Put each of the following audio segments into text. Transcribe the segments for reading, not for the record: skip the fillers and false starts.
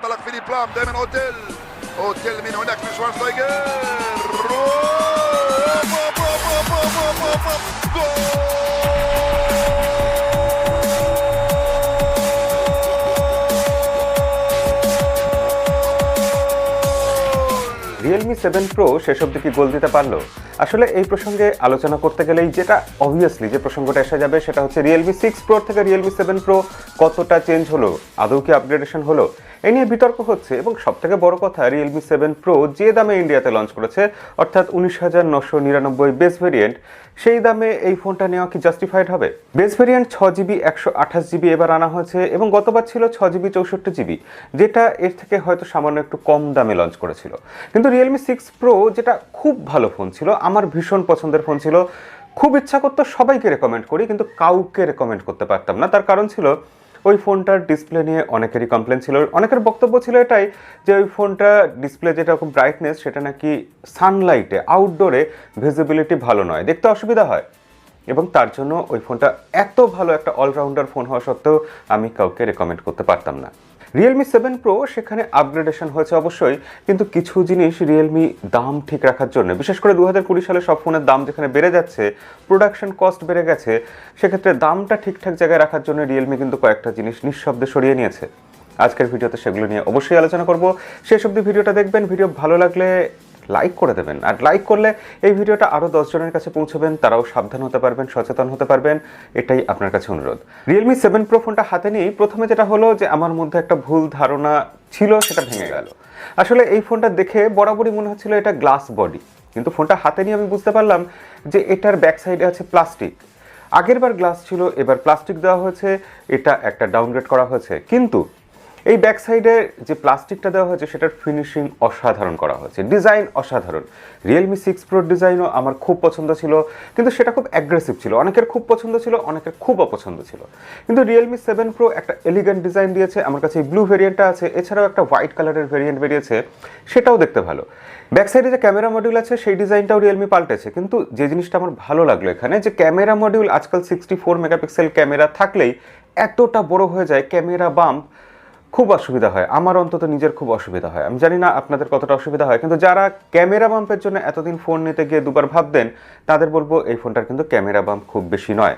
طلق فيليب لام دائما اوتيل من هناك من شوارزنيجر Realme 7 Pro শেষ অবধি কি গোল দিতে পারলো? আসলে এই প্রসঙ্গে আলোচনা করতে গেলেই যেটা অবভিয়াসলি যে প্রসঙ্গটা এসে যাবে সেটা হচ্ছে Realme 6 Pro থেকে Realme 7 Pro কতটা চেঞ্জ হলো, আদৌ কি আপগ্রেডেশন হলো, এই নিয়ে বিতর্ক হচ্ছে। এবং সবথেকে বড় কথা, Realme 7 Pro যে দামে ইন্ডিয়াতে লঞ্চ করেছে, অর্থাৎ 19,999 বেস ভেরিয়েন্ট, সেই দামে এই ফোনটা নেওয়া কি জাস্টিফাইড হবে? বেস ভেরিয়েন্ট 6GB 128GB এবার আনা হয়েছে এবং গতবার ছিল 6GB 64GB, যেটা এর থেকে হয়তো সামান্য একটু কম দামে লঞ্চ করেছিল। কিন্তু Realme 6 Pro যেটা খুব ভালো ফোন ছিল, আমার ভীষণ পছন্দের ফোন ছিল, খুব ইচ্ছা করতো সবাইকে রেকমেন্ড করি, কিন্তু কাউকে রেকমেন্ড করতে পারতাম না। তার কারণ ছিল ওই ফোনটার ডিসপ্লে নিয়ে অনেকেরই কমপ্লেন ছিল। অনেকের বক্তব্য ছিল এটাই যে ওই ফোনটা ডিসপ্লে যেটা খুব ব্রাইটনেস, সেটা নাকি সানলাইটে আউটডোরে ভিজিবিলিটি ভালো নয়, দেখতে অসুবিধা হয়। এবং তার জন্য ওই ফোনটা এত ভালো একটা অলরাউন্ডার ফোন হওয়া সত্ত্বেও আমি কাউকে রেকমেন্ড করতে পারতাম না। Realme 7 Pro সেখানে আপগ্রেডেশন হয়েছে অবশ্যই, কিন্তু কিছু জিনিস Realme দাম ঠিক রাখার জন্য, বিশেষ করে 2020 সালে সব ফোনের দাম যেখানে বেড়ে যাচ্ছে, প্রোডাকশন কস্ট বেড়ে গেছে, সেক্ষেত্রে দামটা ঠিকঠাক জায়গায় রাখার জন্য Realme কিন্তু কয়েকটা জিনিস নিঃশব্দে সরিয়ে নিয়েছে। আজকের ভিডিওতে সেগুলো নিয়ে অবশ্যই আলোচনা করব। শেষ অবধি ভিডিওটা দেখবেন। ভিডিও ভালো লাগলে লাইক করে দেবেন, আর লাইক করলে এই ভিডিওটা আরও 10 জনের কাছে পৌঁছবেন, তারাও সাবধান হতে পারবেন, সচেতন হতে পারবেন, এটাই আপনার কাছে অনুরোধ। Realme 7 Pro ফোনটা হাতে নিয়েই প্রথমে যেটা হলো যে আমার মধ্যে একটা ভুল ধারণা ছিল, সেটা ভেঙে গেল। আসলে এই ফোনটা দেখে বরাবরই মনে হচ্ছিল এটা গ্লাস বডি, কিন্তু ফোনটা হাতে নিয়ে আমি বুঝতে পারলাম যে এটার ব্যাক সাইডে আছে প্লাস্টিক। আগেরবার গ্লাস ছিল, এবার প্লাস্টিক দেওয়া হয়েছে, এটা একটা ডাউনগ্রেড করা হয়েছে। কিন্তু এই ব্যাক সাইডে যে প্লাস্টিকটা দেওয়া হয়েছে সেটার ফিনিশিং অসাধারণ করা হয়েছে, ডিজাইন অসাধারণ। Realme 6 Pro ডিজাইনও আমার খুব পছন্দ ছিল, কিন্তু সেটা খুব অ্যাগ্রেসিভ ছিল। অনেকের খুব পছন্দ ছিল, অনেকের খুব অপছন্দ ছিল। কিন্তু Realme 7 Pro একটা এলিগেন্ট ডিজাইন দিয়েছে। আমার কাছে এই ব্লু ভেরিয়েন্টটা আছে, এছাড়াও একটা হোয়াইট কালারের ভেরিয়েন্ট বেরিয়েছে, সেটাও দেখতে ভালো। ব্যাক সাইডে যে ক্যামেরা মডিউল আছে সেই ডিজাইনটাও Realme পাল্টেছে। কিন্তু যে জিনিসটা আমার ভালো লাগলো এখানে, যে ক্যামেরা মডিউল আজকাল 64 মেগাপিক্সেল ক্যামেরা থাকলেই এতটা বড় হয়ে যায়, ক্যামেরা বাম্প খুব অসুবিধা হয়। আমার অন্তত নিজের খুব অসুবিধা হয়, আমি জানি না আপনাদের কতটা অসুবিধা হয়। কিন্তু যারা ক্যামেরা বাম্পের জন্য এতদিন ফোন নিতে গিয়ে দুবার ভাবতেন, তাদের বলবো এই ফোনটার কিন্তু ক্যামেরা বাম্প খুব বেশি নয়।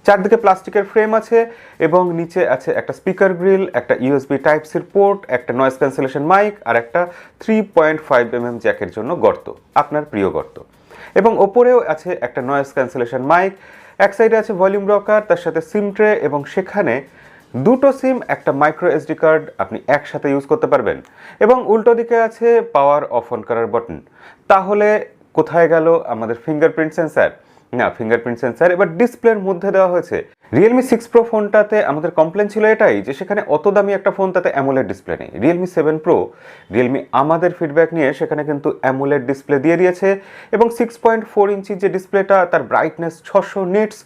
চারদিকে প্লাস্টিকের ফ্রেম আছে এবং নিচে আছে একটা স্পিকার গ্রিল, একটা ইউএসবি টাইপ সির পোর্ট, একটা নয়েজ ক্যান্সেলেশন মাইক, আর একটা 3.5mm জ্যাকের জন্য গর্ত, আপনার প্রিয় গর্ত। এবং ওপরেও আছে একটা নয়েজ ক্যান্সেলেশন মাইক। এক সাইডে আছে ভলিউম রকার, তার সাথে সিম ট্রে, এবং সেখানে দুটো সিম, একটা মাইক্রো এসডি কার্ড আপনি একসাথে ইউজ করতে পারবেন। এবং উল্টো দিকে আছে পাওয়ার অফ অন করার বাটন। তাহলে কোথায় গেল আমাদের ফিঙ্গারপ্রিন্ট সেন্সার? না, ফিঙ্গারপ্রিন্ট সেন্সার এবার ডিসপ্লের মধ্যে দেওয়া হয়েছে। Realme 6 Pro ফোনটাতে আমাদের কমপ্লেন ছিল এটাই যে সেখানে অত দামি একটা ফোন, তাতে অ্যামোলেড ডিসপ্লে নেই। Realme 7 Pro, Realme আমাদের ফিডব্যাক নিয়ে সেখানে কিন্তু অ্যামোলেড ডিসপ্লে দিয়ে দিয়েছে। এবং 6.4 ইঞ্চি যে ডিসপ্লেটা, তার ব্রাইটনেস 600 নিটস,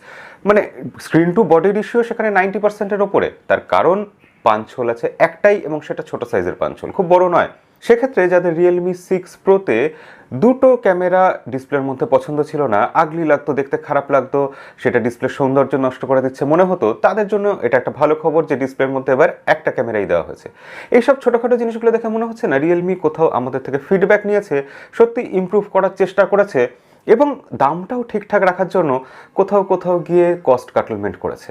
মানে স্ক্রিন টু বডি রেশিও সেখানে 90%-এর ওপরে। তার কারণ পাঞ্চ হোল আছে একটাই, এবং সেটা ছোট সাইজের পাঞ্চ হোল, খুব বড় নয়। সেক্ষেত্রে যাদের Realme 6 Proতে দুটো ক্যামেরা ডিসপ্লের মধ্যে পছন্দ ছিল না, আগলি লাগতো, দেখতে খারাপ লাগতো, সেটা ডিসপ্লে সৌন্দর্য নষ্ট করে দিচ্ছে মনে হতো, তাদের জন্য এটা একটা ভালো খবর যে ডিসপ্লের মধ্যে এবার একটা ক্যামেরাই দেওয়া হয়েছে। এইসব ছোটোখাটো জিনিসগুলো দেখে মনে হচ্ছে না Realme কোথাও আমাদের থেকে ফিডব্যাক নিয়েছে, সত্যি ইমপ্রুভ করার চেষ্টা করেছে, এবং দামটাও ঠিকঠাক রাখার জন্য কোথাও কোথাও গিয়ে কস্ট কাটলমেন্ট করেছে।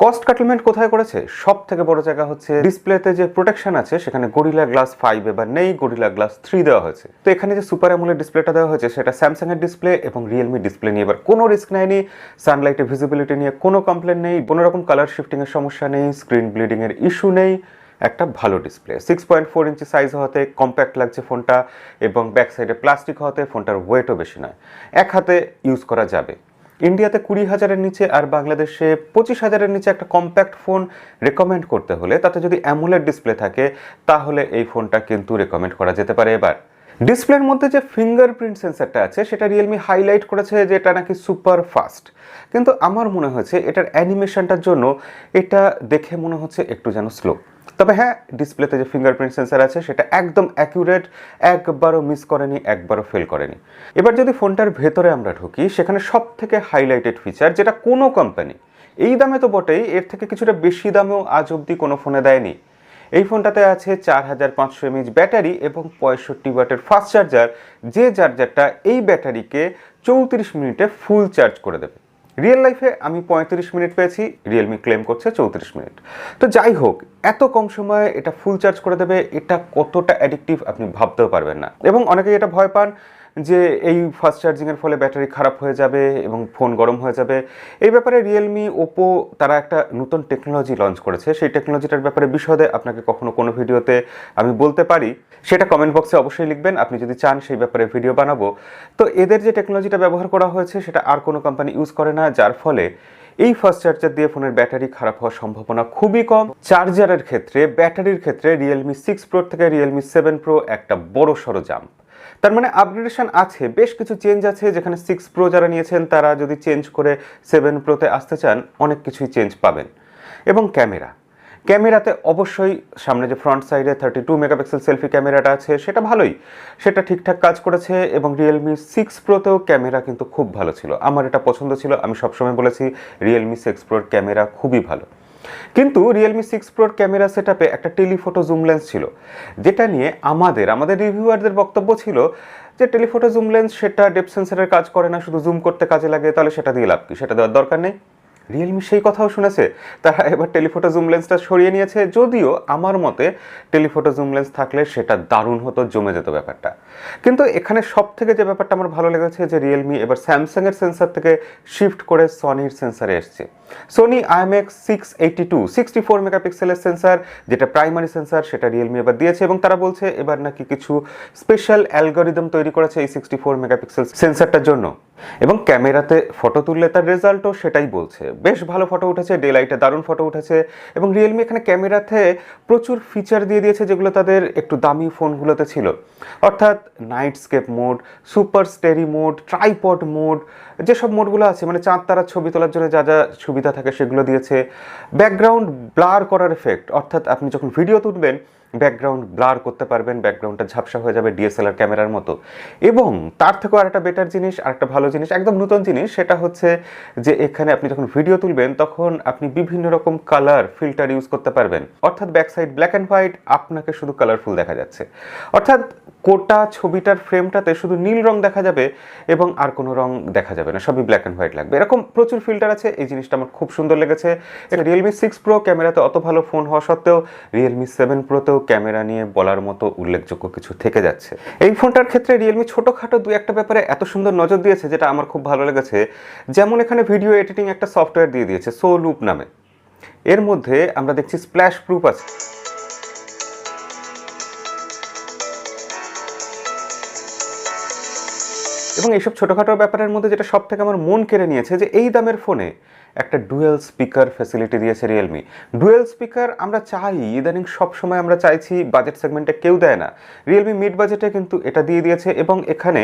কস্ট কাটলমেন্ট কোথায় করেছে? সব থেকে বড় জায়গা হচ্ছে ডিসপ্লেতে যে প্রোটেকশন আছে, সেখানে গরিলা গ্লাস 5 এবার নেই, গরিলা গ্লাস 3 দেওয়া হয়েছে। তো এখানে যে সুপার অ্যামোলেড ডিসপ্লেটা দেওয়া হয়েছে, সেটা স্যামসাং এর ডিসপ্লে, এবং Realme ডিসপ্লে নিয়ে এবার কোনো রিস্ক নেয়নি। সানলাইটের ভিজিবিলিটি নিয়ে কোনো কমপ্লেন নেই, কোনো রকম কালার শিফটিংয়ের সমস্যা নেই, স্ক্রিন ব্লিডিংয়ের ইস্যু নেই। একটা ভালো ডিসপ্লে, 6.4 ইঞ্চি সাইজ হতে কম্প্যাক্ট লাগছে ফোনটা, এবং ব্যাক সাইডে প্লাস্টিক হতে ফোনটার ওয়েটও বেশি নয়, এক হাতে ইউজ করা যাবে। ইন্ডিয়াতে 20,000-এর নিচে আর বাংলাদেশে 25,000-এর নিচে একটা কম্প্যাক্ট ফোন রেকমেন্ড করতে হলে, তাতে যদি অ্যামোলেড ডিসপ্লে থাকে, তাহলে এই ফোনটা কিন্তু রেকমেন্ড করা যেতে পারে। এবার ডিসপ্লের মধ্যে যে ফিঙ্গারপ্রিন্ট সেন্সারটা আছে, সেটা Realme হাইলাইট করেছে যে এটা নাকি সুপার ফাস্ট, কিন্তু আমার মনে হয়েছে এটার অ্যানিমেশনটার জন্য এটা দেখে মনে হচ্ছে একটু যেন স্লো। তবে হ্যাঁ, ডিসপ্লেতে যে ফিঙ্গারপ্রিন্ট সেন্সার আছে সেটা একদম অ্যাকুরেট, একবারও মিস করেনি, একবারও ফেল করেনি। এবার যদি ফোনটার ভেতরে আমরা ঢুকি, সেখানে সব থেকে হাইলাইটেড ফিচার, যেটা কোনো কোম্পানি এই দামে তো বটেই, এর থেকে কিছুটা বেশি দামেও আজ অবধি কোনো ফোনে দেয়নি। এই ফোনটাতে আছে 4500 mAh ব্যাটারি এবং 65 ওয়াটের ফাস্ট চার্জার, যে চার্জারটা এই ব্যাটারিকে 34 মিনিটে ফুল চার্জ করে দেবে। রিয়েল লাইফে আমি 35 মিনিট পেয়েছি, রিয়েলমি ক্লেম করছে 34 মিনিট। তো যাই হোক, এত কম সময়ে এটা ফুল চার্জ করে দেবে, এটা কতটা অ্যাডিকটিভ আপনি ভাবতেও পারবেন না। এবং অনেকেই এটা ভয় পান যে এই ফাস্ট চার্জিংয়ের ফলে ব্যাটারি খারাপ হয়ে যাবে এবং ফোন গরম হয়ে যাবে। এই ব্যাপারে রিয়েলমি, ওপো তারা একটা নতুন টেকনোলজি লঞ্চ করেছে। সেই টেকনোলজিটার ব্যাপারে বিশদে আপনাকে কখনো কোনো ভিডিওতে আমি বলতে পারি, সেটা কমেন্ট বক্সে অবশ্যই লিখবেন আপনি যদি চান সেই ব্যাপারে ভিডিও বানাবো। তো এদের যে টেকনোলজিটা ব্যবহার করা হয়েছে সেটা আর কোনো কোম্পানি ইউজ করে না, যার ফলে এই ফাস্ট চার্জার দিয়ে ফোনের ব্যাটারি খারাপ হওয়ার সম্ভাবনা খুবই কম। চার্জারের ক্ষেত্রে, ব্যাটারির ক্ষেত্রে রিয়েলমি 6 প্রো থেকে রিয়েলমি 7 প্রো একটা বড় সড়ো জাম্প। তার মানে আপগ্রেডেশন আছে, বেশ কিছু চেঞ্জ আছে, যেখানে 6 প্রো যারা নিয়েছেন তারা যদি চেঞ্জ করে 7 প্রোতে আসতে চান অনেক কিছুই চেঞ্জ পাবেন। এবং ক্যামেরাতে অবশ্যই সামনে যে ফ্রন্ট সাইডে 32 মেগাপিক্সেল সেলফি ক্যামেরাটা আছে সেটা ভালোই, সেটা ঠিকঠাক কাজ করেছে। এবং রিয়েলমি 6 প্রোতেও ক্যামেরা কিন্তু খুব ভালো ছিল, আমার এটা পছন্দ ছিল। আমি সবসময় বলেছি রিয়েলমি 6 প্রোর ক্যামেরা খুবই ভালো। কিন্তু রিয়েলমি 6 প্রোর ক্যামেরা সেটআপে একটা টেলিফোটো জুম লেন্স ছিল, যেটা নিয়ে আমাদের রিভিউয়ারদের বক্তব্য ছিল যে টেলিফোটো জুম লেন্স সেটা ডেপথ সেন্সরের কাজ করে না, শুধু জুম করতে কাজে লাগে, তাহলে সেটা দিয়ে লাভ কি, সেটা দেওয়ার দরকার নেই। রিয়েলমি সেই কথাও শুনেছে, তারা এবার টেলিফোটো জুম লেন্সটা সরিয়ে নিয়েছে। যদিও আমার মতে টেলিফোটো জুম লেন্স থাকলে সেটা দারুণ হতো, জমে যেত ব্যাপারটা। কিন্তু এখানে সব থেকে যে ব্যাপারটা আমার ভালো লেগেছে যে রিয়েলমি এবার স্যামসাংয়ের সেন্সার থেকে শিফট করে সনির সেন্সারে এসছে। সোনি IMX682 64 মেগাপিক্সেলের সেন্সার, যেটা প্রাইমারি সেন্সার, সেটা রিয়েলমি এবার দিয়েছে। এবং তারা বলছে এবার নাকি কিছু স্পেশাল অ্যালগোরিদম তৈরি করেছে এই 64 মেগাপিক্সেল সেন্সারটার জন্য। এবং ক্যামেরাতে ফটো তুললে তার রেজাল্টও সেটাই বলছে, বেশ ভালো ফটো উঠেছে, ডে লাইটে দারুণ ফটো উঠেছে। এবং রিয়েলমি এখানে ক্যামেরাতে প্রচুর ফিচার দিয়ে দিয়েছে যেগুলো তাদের একটু দামি ফোনগুলোতে ছিল, অর্থাৎ nightscape mode, super starry mode, tripod mode, যেসব মোডগুলো আছে মানে চাঁদ তারার ছবি তোলার জন্য যা যা সুবিধা থাকে সেগুলো দিয়েছে। ব্যাকগ্রাউন্ড ব্লার করার এফেক্ট, অর্থাৎ আপনি যখন ভিডিও তুলবেন ব্যাকগ্রাউন্ড ব্লার করতে পারবেন, ব্যাকগ্রাউন্ডটা ঝাপসা হয়ে যাবে ডিএসএলআর ক্যামেরার মতো। এবং তার থেকেও আরেকটা বেটার জিনিস, আরেকটা ভালো জিনিস, একদম নতুন জিনিস, সেটা হচ্ছে যে এখানে আপনি যখন ভিডিও তুলবেন তখন আপনি বিভিন্ন রকম কালার ফিল্টার ইউজ করতে পারবেন, অর্থাৎ back side black and white, আপনাকে শুধু কালারফুল দেখা যাচ্ছে, অর্থাৎ কোটা ছবিটার ফ্রেমটাতে শুধু নীল রং দেখা যাবে এবং আর কোনো রং দেখা যাবে না, সবই ব্ল্যাক অ্যান্ড হোয়াইট লাগবে। এরকম প্রচুর ফিল্টার আছে, এই জিনিসটা আমার খুব সুন্দর লেগেছে। রিয়েলমি 6 প্রো ক্যামেরাতে অত ভালো ফোন হওয়া সত্ত্বেও রিয়েলমি 7 প্রোতেও ক্যামেরা নিয়ে বলার মতো উল্লেখযোগ্য কিছু থেকে যাচ্ছে। এই ফোনটার ক্ষেত্রে রিয়েলমি ছোটোখাটো দু একটা ব্যাপারে এত সুন্দর নজর দিয়েছে যেটা আমার খুব ভালো লেগেছে। যেমন এখানে ভিডিও এডিটিং একটা সফটওয়্যার দিয়ে দিয়েছে সো লুপ নামে, এর মধ্যে আমরা দেখছি স্প্ল্যাশ প্রুফ আছে। এবং এইসব ছোটোখাটো ব্যাপারের মধ্যে যেটা সব থেকে আমার মন কেড়ে নিয়েছে যে এই দামের ফোনে একটা ডুয়েল স্পিকার ফ্যাসিলিটি দিয়েছে রিয়েলমি। ডুয়েল স্পিকার আমরা চাই, ইদানিং সবসময় আমরা চাইছি, বাজেট সেগমেন্টে কেউ দেয় না, রিয়েলমি মিড বাজেটে কিন্তু এটা দিয়ে দিয়েছে। এবং এখানে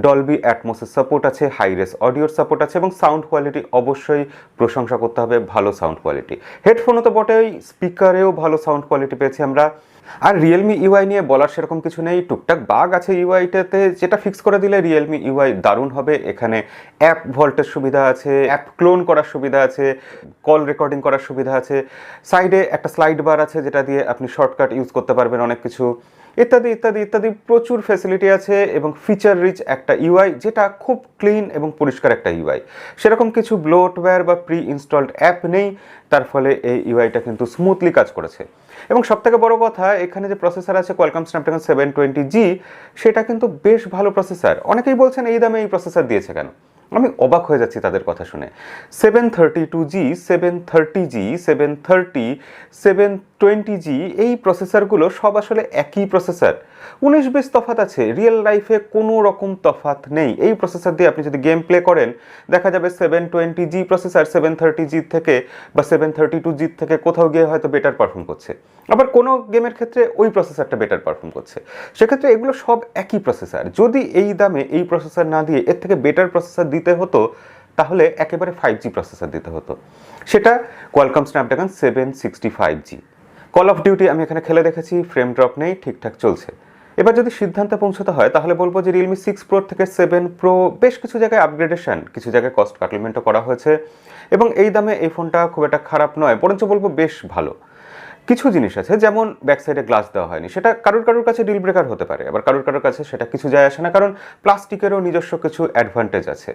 ডলবি অ্যাটমসের সাপোর্ট আছে, হাইরেস অডিওর সাপোর্ট আছে এবং সাউন্ড কোয়ালিটি অবশ্যই প্রশংসা করতে হবে, ভালো সাউন্ড কোয়ালিটি। হেডফোনও তো বটেই, স্পিকারেও ভালো সাউন্ড কোয়ালিটি পেয়েছি আমরা। আর রিয়েলমি ইউআই নিয়ে বলার সেরকম কিছু নেই, টুকটাক বাগ আছে ইউআইটাতে, যেটা ফিক্স করে দিলে রিয়েলমি ইউআই দারুণ হবে। এখানে অ্যাপ ভল্টের সুবিধা আছে, অ্যাপ ক্লোন করার সুবিধা আছে, কল রেকর্ডিং করার সুবিধা আছে, সাইডে একটা স্লাইড বার আছে যেটা দিয়ে আপনি শর্টকাট ইউজ করতে পারবেন অনেক কিছু, ইত্যাদি ইত্যাদি ইত্যাদি প্রচুর ফ্যাসিলিটি আছে। এবং ফিচার রিচ একটা ইউআই, যেটা খুব ক্লিন এবং পরিষ্কার একটা ইউআই, সেরকম কিছু ব্লোটওয়্যার বা প্রি ইনস্টলড অ্যাপ নেই, তার ফলে এই ইউআইটা কিন্তু স্মুথলি কাজ করেছে। এবং সবথেকে বড় কথা, এখানে যে প্রসেসর আছে কোয়ালকম স্ন্যাপড্রাগন 720G, সেটা কিন্তু বেশ ভালো প্রসেসর। অনেকেই বলছেন এই দামে এই প্রসেসর দিয়েছে কেন, আমি অবাক হয়ে যাচ্ছি তাদের কথা শুনে। 732G, 730G, 730, 720G এই প্রসেসরগুলো সব আসলে একই প্রসেসর, 19-20 তফাত আছে, রিয়েল লাইফে কোনো রকম তফাত নেই। এই প্রসেসর দিয়ে আপনি যদি গেম প্লে করেন দেখা যাবে 720G প্রসেসর 730G থেকে বা 732G থেকে কোথাও গিয়ে হয়তো বেটার পারফর্ম করছে, আবার কোনো গেমের ক্ষেত্রে ওই প্রসেসরটা বেটার পারফর্ম করছে। সেক্ষেত্রে এগুলো সব একই প্রসেসর, যদি এই দামে এই প্রসেসর না দিয়ে এর থেকে বেটার প্রসেসর দিতে হতো তাহলে একেবারে 5G প্রসেসর দিতে হতো, সেটা Qualcomm Snapdragon 765G। Call of duty আমি এখানে খেলে দেখেছি, ফ্রেম ড্রপ নেই, ঠিকঠাক চলছে। এবার যদি সিদ্ধান্তে পৌঁছতে হয় তাহলে বলবো যে রিয়েলমি 6 প্রো থেকে 7 প্রো বেশ কিছু জায়গায় আপগ্রেডেশন, কিছু জায়গায় কস্ট কাটলমেন্টও করা হয়েছে। এবং এই দামে এই ফোনটা খুব একটা খারাপ নয়, বরঞ্চ বলবো বেশ ভালো। কিছু জিনিস আছে, যেমন ব্যাক সাইডে গ্লাস দেওয়া হয়নি, সেটা কারোর কারোর কাছে ডিল ব্রেকার হতে পারে, আবার কারোর কারোর কাছে সেটা কিছু যায় আসে না, কারণ প্লাস্টিকেরও নিজস্ব কিছু অ্যাডভান্টেজ আছে।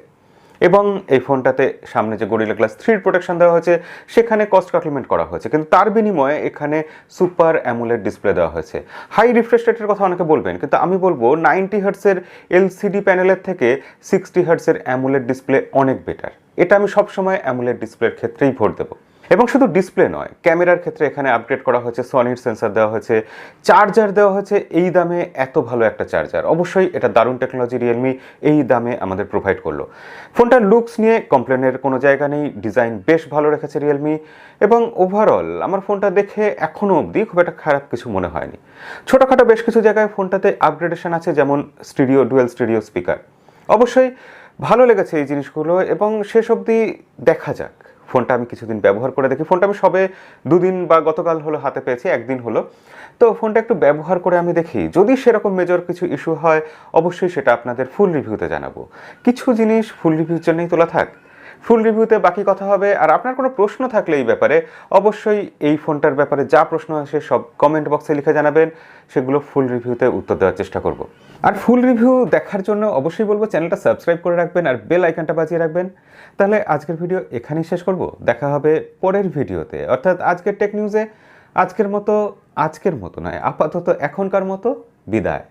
এবং এই ফোনটাতে সামনে যে গরিলা গ্লাস 3 প্রোটেকশন দেওয়া হয়েছে, সেখানে কস্ট কাটলমেন্ট করা হয়েছে, কিন্তু তার বিনিময়ে এখানে সুপার অ্যামোলেড ডিসপ্লে দেওয়া হয়েছে। হাই রিফ্রেশ রেটের কথা অনেকে বলবেন, কিন্তু আমি বলবো 90 হার্টসের এলসিডি প্যানেলের থেকে 60 হার্টসের অ্যামোলেড ডিসপ্লে অনেক বেটার। এটা আমি সবসময় অ্যামোলেড ডিসপ্লের ক্ষেত্রেই ভোট দেবো। এবং শুধু ডিসপ্লে নয়, ক্যামেরার ক্ষেত্রে এখানে আপগ্রেড করা হয়েছে, সনির সেন্সর দেওয়া হয়েছে, চার্জার দেওয়া হয়েছে। এই দামে এত ভালো একটা চার্জার, অবশ্যই এটা দারুণ টেকনোলজি রিয়েলমি এই দামে আমাদের প্রোভাইড করলো। ফোনটার লুকস নিয়ে কমপ্লেনের কোনো জায়গা নেই, ডিজাইন বেশ ভালো রেখেছে রিয়েলমি, এবং ওভারঅল আমার ফোনটা দেখে এখনও অবধি খুব একটা খারাপ কিছু মনে হয়নি। ছোটোখাটো বেশ কিছু জায়গায় ফোনটাতে আপগ্রেডেশন আছে, যেমন ডুয়েল স্টুডিও স্পিকার। অবশ্যই ভালো লেগেছে এই জিনিসগুলো, এবং শেষ অবধি দেখা যাক। ফোনটা আমি কিছুদিন ব্যবহার করে দেখি। ফোনটা আমি সবে 2 দিন বা গতকাল হলো হাতে পেয়েছি, 1 দিন হলো। তো ফোনটা একটু ব্যবহার করে আমি দেখি, যদি সেরকম মেজর কিছু ইস্যু হয় অবশ্যই সেটা আপনাদের ফুল রিভিউতে জানাবো। কিছু জিনিস ফুল রিভিউর জন্যই তোলা থাক, ফুল রিভিউতে বাকি কথা হবে। আর আপনার কোনো প্রশ্ন থাকলে এই ব্যাপারে, অবশ্যই এই ফোনটার ব্যাপারে যা প্রশ্ন আসে সব কমেন্ট বক্সে লিখে জানাবেন, সেগুলো ফুল রিভিউতে উত্তর দেওয়ার চেষ্টা করব। আর ফুল রিভিউ দেখার জন্য অবশ্যই বলবো চ্যানেলটা সাবস্ক্রাইব করে রাখবেন আর বেল আইকনটা বাজিয়ে রাখবেন। তাহলে আজকের ভিডিও এখানেই শেষ করব, দেখা হবে পরের ভিডিওতে, অর্থাৎ আজকের টেক নিউজে। আজকের মতো নয়, আপাতত এখনকার মতো বিদায়।